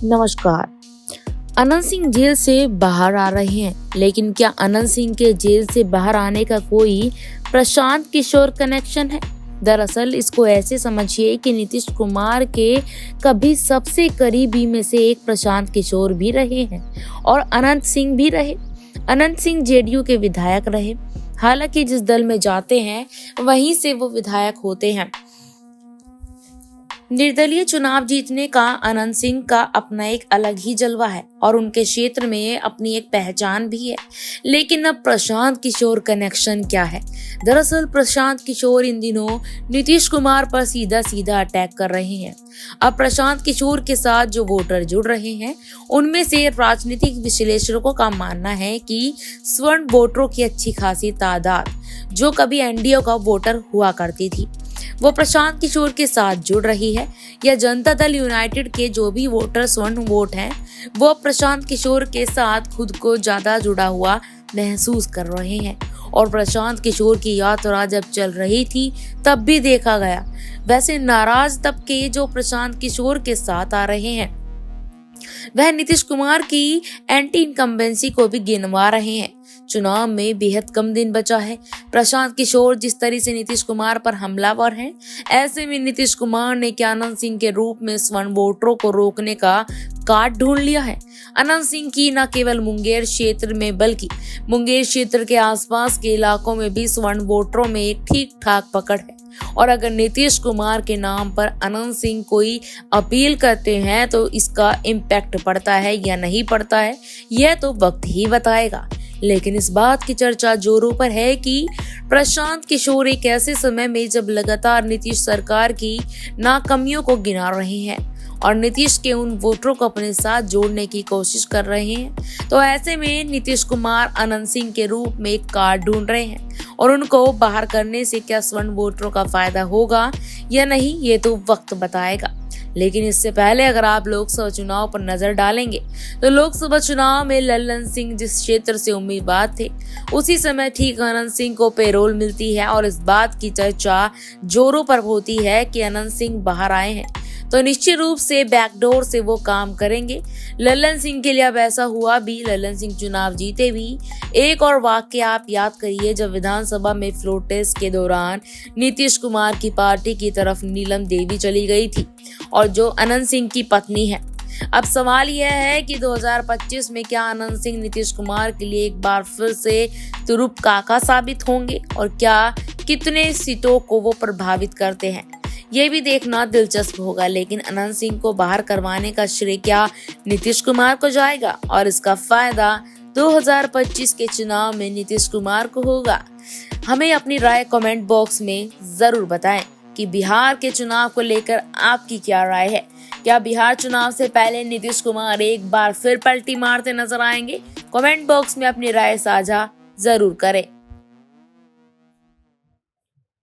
नमस्कार। अनंत सिंह जेल से बाहर आ रहे हैं, लेकिन क्या अनंत सिंह के जेल से बाहर आने का कोई प्रशांत किशोर कनेक्शन है? दरअसल इसको ऐसे समझिए कि नीतीश कुमार के कभी सबसे करीबी में से एक प्रशांत किशोर भी रहे हैं और अनंत सिंह भी रहे। अनंत सिंह जेडीयू के विधायक रहे। हालांकि जिस दल में जाते हैं वहीं से वो विधायक होते हैं। निर्दलीय चुनाव जीतने का अनंत सिंह का अपना एक अलग ही जलवा है और उनके क्षेत्र में अपनी एक पहचान भी है। लेकिन अब प्रशांत किशोर कनेक्शन क्या है? दरअसल प्रशांत किशोर इन दिनों नीतीश कुमार पर सीधा सीधा अटैक कर रहे हैं। अब प्रशांत किशोर के साथ जो वोटर जुड़ रहे हैं उनमें से राजनीतिक विश्लेषकों का मानना है कि स्वर्ण वोटरों की अच्छी खासी तादाद जो कभी एनडीए का वोटर हुआ करती थी वो प्रशांत किशोर के साथ जुड़ रही है, या जनता दल यूनाइटेड के जो भी वोटर स्वर्ण वोट हैं वो प्रशांत किशोर के साथ खुद को ज्यादा जुड़ा हुआ महसूस कर रहे हैं। और प्रशांत किशोर की यात्रा जब चल रही थी तब भी देखा गया, वैसे नाराज तबके जो प्रशांत किशोर के साथ आ रहे हैं वह नीतीश कुमार की एंटी इनकम्बेंसी को भी गिनवा रहे हैं। चुनाव में बेहद कम दिन बचा है। प्रशांत किशोर जिस तरह से नीतीश कुमार पर हमलावर हैं, ऐसे में नीतीश कुमार ने क्या अनंत सिंह के रूप में स्वर्ण वोटरों को रोकने का काट ढूंढ लिया है। अनंत सिंह की न केवल मुंगेर क्षेत्र में बल्कि मुंगेर क्षेत्र के आसपास के इलाकों में भी स्वर्ण वोटरों में एक ठीक ठाक पकड़ है। और अगर नीतीश कुमार के नाम पर अनंत सिंह कोई अपील करते हैं तो इसका इम्पैक्ट पड़ता है या नहीं पड़ता है यह तो वक्त ही बताएगा। लेकिन इस बात की चर्चा जोरों पर है कि प्रशांत किशोर एक ऐसे समय में जब लगातार नीतीश सरकार की नाकामियों को गिना रहे हैं और नीतीश के उन वोटरों को अपने साथ जोड़ने की कोशिश कर रहे हैं, तो ऐसे में नीतीश कुमार अनंत सिंह के रूप में एक कार्ड ढूंढ रहे हैं और उनको बाहर करने से क्या स्वर्ण वोटरों का फायदा होगा या नहीं ये तो वक्त बताएगा। लेकिन इससे पहले अगर आप लोकसभा चुनाव पर नजर डालेंगे तो लोकसभा चुनाव में लल्लन सिंह जिस क्षेत्र से उम्मीदवार थे उसी समय ठीक अनंत सिंह को पेरोल मिलती है और इस बात की चर्चा जोरों पर होती है कि अनंत सिंह बाहर आए हैं तो निश्चित रूप से बैकडोर से वो काम करेंगे। लल्लन सिंह के लिए अब ऐसा हुआ भी, लल्लन सिंह चुनाव जीते भी। एक और वाक्य आप याद करिए, जब विधानसभा में फ्लोर टेस्ट के दौरान नीतीश कुमार की पार्टी की तरफ नीलम देवी चली गई थी और जो अनंत सिंह की पत्नी है। अब सवाल यह है कि 2025 में क्या अनंत सिंह नीतीश कुमार के लिए एक बार फिर से तुरुप काका साबित होंगे और क्या कितने सीटों को वो प्रभावित करते हैं ये भी देखना दिलचस्प होगा। लेकिन अनंत सिंह को बाहर करवाने का श्रेय क्या नीतीश कुमार को जाएगा और इसका फायदा 2025 के चुनाव में नीतीश कुमार को होगा? हमें अपनी राय कमेंट बॉक्स में जरूर बताएं कि बिहार के चुनाव को लेकर आपकी क्या राय है। क्या बिहार चुनाव से पहले नीतीश कुमार एक बार फिर पलटी मारते नजर आएंगे? कमेंट बॉक्स में अपनी राय साझा जरूर करें।